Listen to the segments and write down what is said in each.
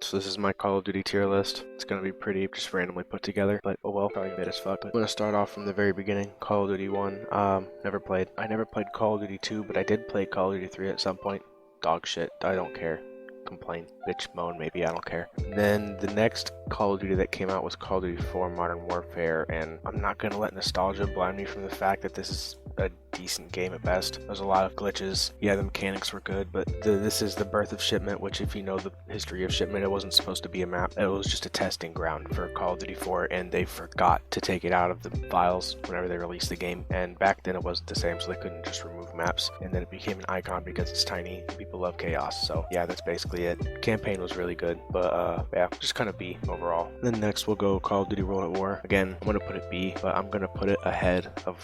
So this is my Call of Duty tier list. It's gonna be pretty just randomly put together, but oh well, probably mid as fuck. But I'm gonna start off from the very beginning. Call of Duty 1, never played. I never played Call of Duty 2, but I did play Call of Duty 3 at some point. Dog shit, I don't care. Complain, bitch, moan, maybe, I don't care. And then the next Call of Duty that came out was Call of Duty 4 Modern Warfare, and I'm not gonna let nostalgia blind me from the fact that this is a decent game at best. There's a lot of glitches. Yeah, the mechanics were good, but this is the birth of Shipment, which if you know the history of Shipment, it wasn't supposed to be a map. It was just a testing ground for Call of Duty 4, and they forgot to take it out of the files whenever they released the game, and back then it wasn't the same, so they couldn't just remove maps, and then it became an icon because it's tiny. People love chaos, so yeah, that's basically it. Campaign was really good, but yeah, just kind of B overall. Then next we'll go Call of Duty World at War. Again, I'm gonna put it B, but I'm gonna put it ahead of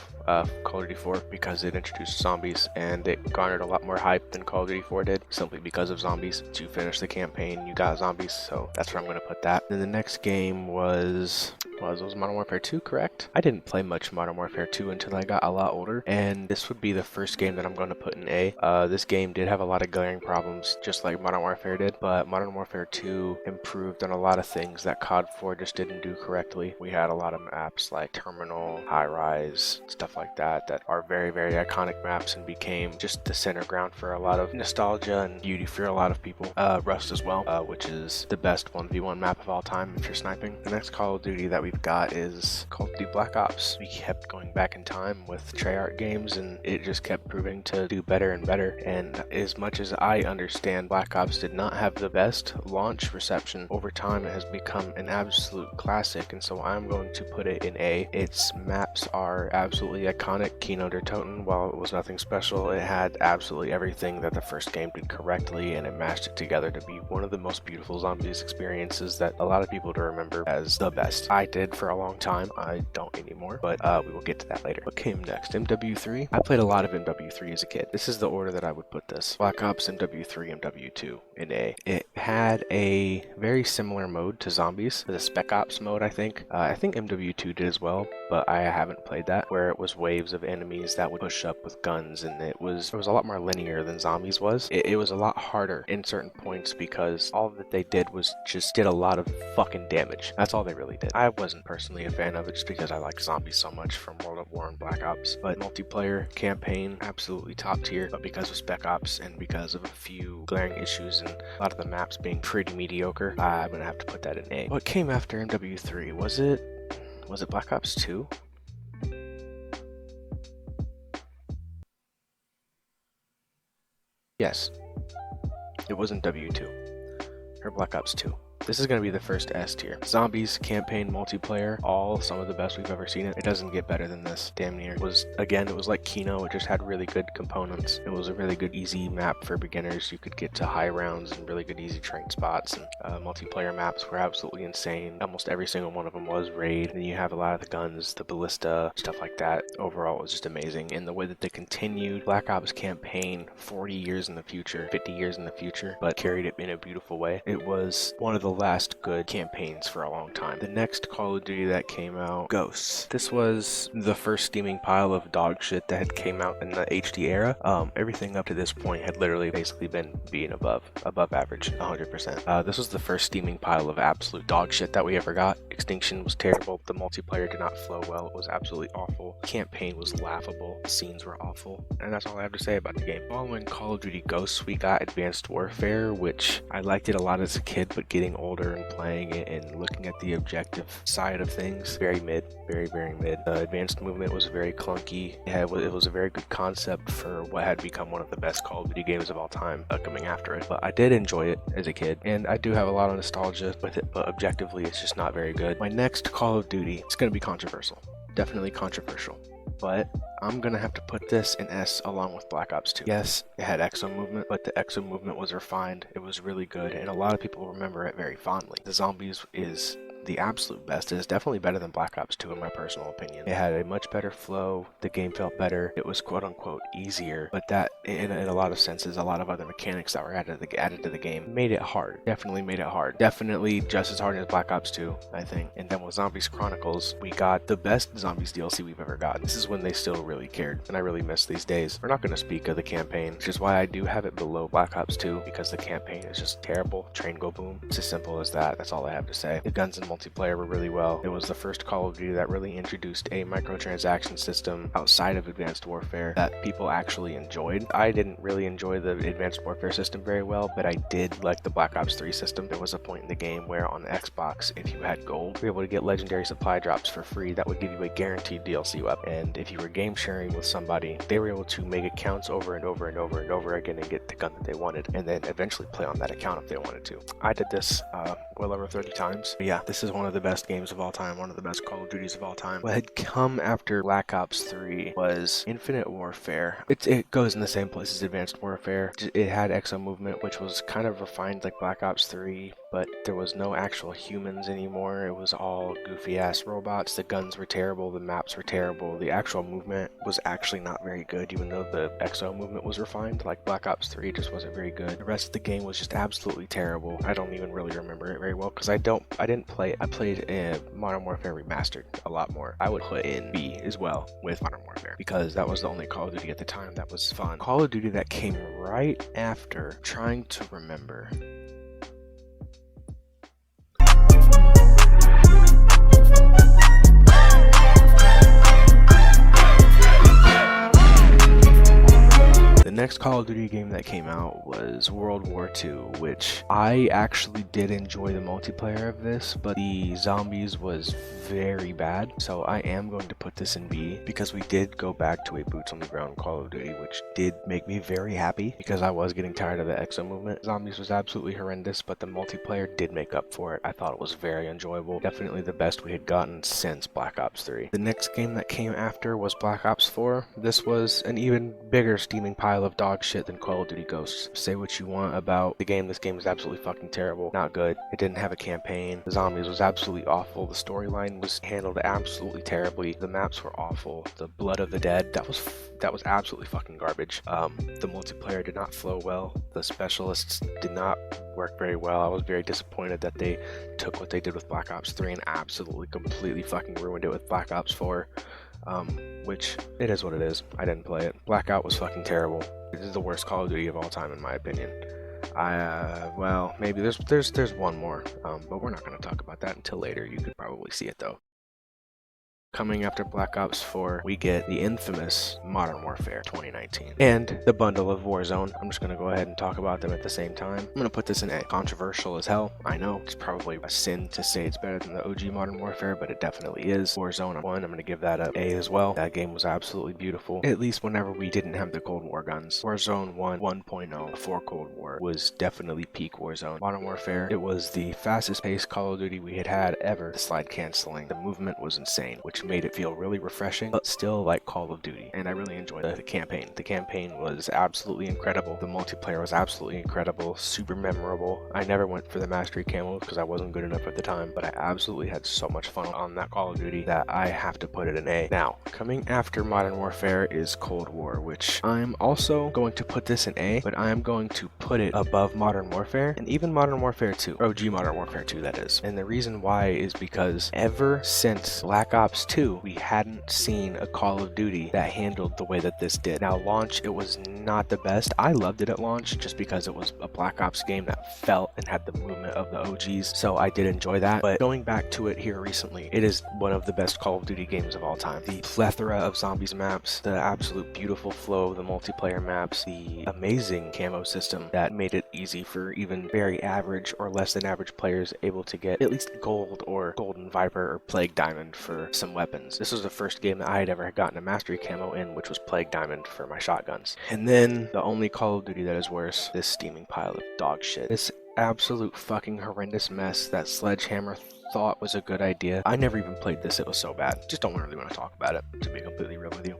Call of Duty 4 because it introduced zombies and it garnered a lot more hype than Call of Duty 4 did, simply because of zombies. To finish the campaign, you got zombies, so that's where I'm gonna put that. Then the next game was Modern Warfare 2, correct? I didn't play much Modern Warfare 2 until I got a lot older, and this would be the first game that I'm going to put in A. This game did have a lot of glaring problems, just like Modern Warfare did, but Modern Warfare 2 improved on a lot of things that COD 4 just didn't do correctly. We had a lot of maps like Terminal, High Rise, stuff like that, that are very, very iconic maps and became just the center ground for a lot of nostalgia and beauty for a lot of people. Rust as well, which is the best 1v1 map of all time if you're sniping. The next Call of Duty that we've got is Call of Duty Black Ops. We kept going back in time with Treyarch games, and it just kept proving to do better and better. And as much as I understand Black Ops did not have the best launch reception, over time it has become an absolute classic, and so I'm going to put it in A. Its maps are absolutely iconic. Kino der Toten, while it was nothing special, it had absolutely everything that the first game did correctly, and it mashed it together to be one of the most beautiful zombies experiences that a lot of people do remember as the best. I did for a long time. I don't anymore, but we will get to that later. What came next? MW3. I played a lot of MW3 as a kid. This is the order that I would put this. Black Ops, MW3, MW2 in A. It had a very similar mode to Zombies, the Spec Ops mode, I think. I think MW2 did as well, but I haven't played that, where it was waves of enemies that would push up with guns, and it was a lot more linear than Zombies was. It was a lot harder in certain points because all that they did was just did a lot of fucking damage. That's all they really did. I wasn't personally a fan of it just because I like zombies so much from World at War and Black Ops, but multiplayer campaign absolutely top tier. But because of Spec Ops and because of a few glaring issues and a lot of the maps being pretty mediocre, I'm gonna have to put that in A. What came after MW3? Was it Black Ops 2? Yes, it wasn't W2 or Black Ops 2. This is going to be the first S tier. Zombies, campaign, multiplayer, all some of the best we've ever seen it. It doesn't get better than this, damn near. It was like Kino, it just had really good components. It was a really good, easy map for beginners. You could get to high rounds and really good, easy train spots, and multiplayer maps were absolutely insane. Almost every single one of them was Raid, and you have a lot of the guns, the ballista, stuff like that. Overall, it was just amazing. And the way that they continued Black Ops campaign 40 years in the future, 50 years in the future, but carried it in a beautiful way. It was one of the last good campaigns for a long time. The next Call of Duty that came out, Ghosts. This was the first steaming pile of dog shit that had came out in the HD era. Everything up to this point had literally basically been being above average, 100%. This was the first steaming pile of absolute dog shit that we ever got. Extinction was terrible. The multiplayer did not flow well. It was absolutely awful. Campaign was laughable. The scenes were awful. And that's all I have to say about the game. Following Call of Duty Ghosts, we got Advanced Warfare, which I liked it a lot as a kid, but getting older and playing it and looking at the objective side of things, very mid, very, very mid. The advanced movement was very clunky. It was a very good concept for what had become one of the best Call of Duty games of all time coming after it. But I did enjoy it as a kid, and I do have a lot of nostalgia with it, but objectively it's just not very good. My next Call of Duty, it's going to be controversial. Definitely controversial. But I'm gonna have to put this in S along with Black Ops 2. Yes, it had exo movement, but the exo movement was refined. It was really good, and a lot of people remember it very fondly. The zombies is the absolute best. It is definitely better than Black Ops 2 in my personal opinion. It had a much better flow, the game felt better, it was quote-unquote easier, but that, in a lot of senses, a lot of other mechanics that were added to the game made it hard. Definitely made it hard. Definitely just as hard as Black Ops 2, I think. And then with Zombies Chronicles, we got the best Zombies DLC we've ever got. This is when they still really cared, and I really miss these days. We're not going to speak of the campaign, which is why I do have it below Black Ops 2, because the campaign is just terrible. Train go boom. It's as simple as that. That's all I have to say. The guns and multiplayer were really well. It was the first Call of Duty that really introduced a microtransaction system outside of Advanced Warfare that people actually enjoyed. I didn't really enjoy the Advanced Warfare system very well, but I did like the Black Ops 3 system. There was a point in the game where on the Xbox, if you had gold, you were able to get legendary supply drops for free that would give you a guaranteed DLC weapon. And if you were game sharing with somebody, they were able to make accounts over and over and over and over again and get the gun that they wanted, and then eventually play on that account if they wanted to. I did this well over 30 times. But yeah, this is one of the best games of all time, one of the best Call of Duties of all time. What had come after Black Ops 3 was Infinite Warfare. It goes in the same place as Advanced Warfare. It had exo movement, which was kind of refined like Black Ops 3, but there was no actual humans anymore. It was all goofy ass robots. The guns were terrible, the maps were terrible, the actual movement was actually not very good, even though the exo movement was refined. Like Black Ops 3 just wasn't very good. The rest of the game was just absolutely terrible. I don't even really remember it very well because I didn't play it. I played Modern Warfare Remastered a lot more. I would put in B as well with Modern Warfare because that was the only Call of Duty at the time that was fun. Call of Duty that came right after, trying to remember. The next Call of Duty game that came out was World War II, which I actually did enjoy the multiplayer of this, but the zombies was very bad, so I am going to put this in B because we did go back to a boots on the ground Call of Duty, which did make me very happy because I was getting tired of the exo movement. Zombies was absolutely horrendous, but the multiplayer did make up for it. I thought it was very enjoyable. Definitely the best we had gotten since Black Ops 3. The next game that came after was Black Ops 4. This was an even bigger steaming pile of dog shit than Call of Duty Ghosts. Say what you want about the game. This game is absolutely fucking terrible. Not good. It didn't have a campaign. The zombies was absolutely awful. The storyline was handled absolutely terribly. The maps were awful. The blood of the dead, that was absolutely fucking garbage. The multiplayer did not flow well. The specialists did not work very well. I was very disappointed that they took what they did with Black Ops 3 and absolutely completely fucking ruined it with Black Ops 4. Which it is what it is. I didn't play it. Blackout was fucking terrible. This is the worst Call of Duty of all time in my opinion. Well, maybe there's one more, but we're not going to talk about that until later. You could probably see it though. Coming after Black Ops 4, we get the infamous Modern Warfare 2019 and the bundle of Warzone. I'm just going to go ahead and talk about them at the same time. I'm going to put this in A. Controversial as hell. I know it's probably a sin to say it's better than the OG Modern Warfare, but it definitely is. Warzone 1, I'm going to give that a A as well. That game was absolutely beautiful, at least whenever we didn't have the Cold War guns. Warzone 1 1.0 before Cold War was definitely peak Warzone. Modern Warfare, it was the fastest paced Call of Duty we had ever. The slide canceling, the movement was insane, which made it feel really refreshing, but still like Call of Duty. And I really enjoyed the campaign. The campaign was absolutely incredible. The multiplayer was absolutely incredible, super memorable. I never went for the mastery camo because I wasn't good enough at the time, but I absolutely had so much fun on that Call of Duty that I have to put it in A. Now, coming after Modern Warfare is Cold War, which I'm also going to put this in A, but I am going to put it above Modern Warfare and even Modern Warfare 2, OG Modern Warfare 2 that is. And the reason why is because ever since Black Ops 2, we hadn't seen a Call of Duty that handled the way that this did. Now, launch, it was not the best. I loved it at launch just because it was a Black Ops game that felt and had the movement of the OGs, so I did enjoy that. But going back to it here recently, it is one of the best Call of Duty games of all time. The plethora of zombies maps, the absolute beautiful flow of the multiplayer maps, the amazing camo system that made it easy for even very average or less than average players able to get at least gold or golden viper or plague diamond for some weapons. This was the first game that I had ever gotten a mastery camo in, which was Plague Diamond for my shotguns. And then the only Call of Duty that is worse, this steaming pile of dog shit. This absolute fucking horrendous mess that Sledgehammer thought was a good idea. I never even played this, it was so bad. Just don't really want to talk about it, to be completely real with you.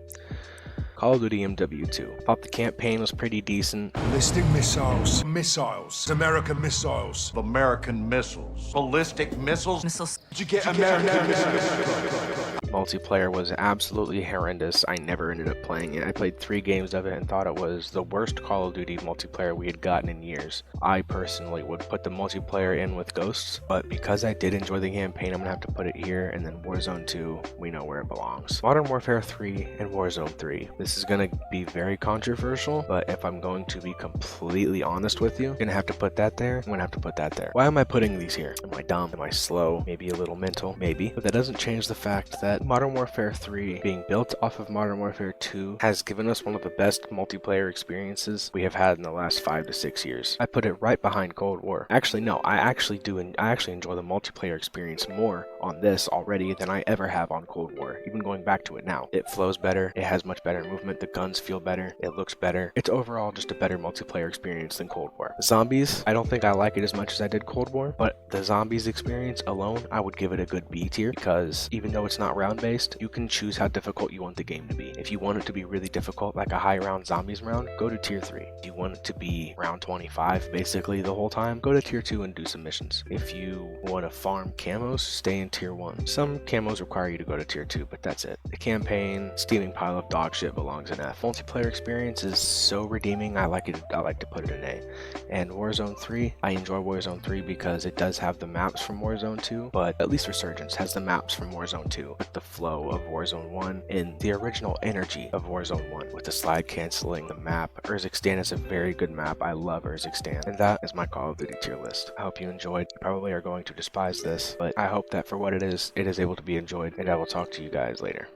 Call of Duty MW2. Thought the campaign was pretty decent. Ballistic missiles. Missiles. American missiles. American missiles. Ballistic missiles. Did you get American missiles? Multiplayer was absolutely horrendous. I never ended up playing it. I played 3 games of it and thought it was the worst Call of Duty multiplayer we had gotten in years. I personally would put the multiplayer in with Ghosts, but because I did enjoy the campaign, I'm gonna have to put it here, and then Warzone 2, we know where it belongs. Modern Warfare 3 and Warzone 3. This is gonna be very controversial, but if I'm going to be completely honest with you, I'm gonna have to put that there. I'm gonna have to put that there. Why am I putting these here? Am I dumb? Am I slow? Maybe a little mental? Maybe. But that doesn't change the fact that Modern Warfare 3, being built off of Modern Warfare 2, has given us one of the best multiplayer experiences we have had in the last 5 to 6 years. I put it right behind Cold War. Actually, no, I actually enjoy the multiplayer experience more on this already than I ever have on Cold War, even going back to it now. It flows better, it has much better movement, the guns feel better, it looks better. It's overall just a better multiplayer experience than Cold War. Zombies, I don't think I like it as much as I did Cold War, but the zombies experience alone, I would give it a good B tier, because even though it's not round based, you can choose how difficult you want the game to be. If you want it to be really difficult, like a high round zombies round, go to tier 3. If you want it to be round 25 basically the whole time, go to tier 2 and do some missions. If you want to farm camos, stay in tier 1. Some camos require you to go to tier 2, but that's it. The campaign, steaming pile of dog shit belongs in F. Multiplayer experience is so redeeming, I like to put it in A. And Warzone 3, I enjoy Warzone 3 because it does have the maps from Warzone 2, but at least Resurgence has the maps from Warzone 2 with the flow of Warzone 1 and the original energy of Warzone 1 with the slide canceling, the map. Urzikstan is a very good map. I love Urzikstan. And that is my Call of Duty tier list. I hope you enjoyed. You probably are going to despise this, but I hope that for what it is able to be enjoyed, and I will talk to you guys later.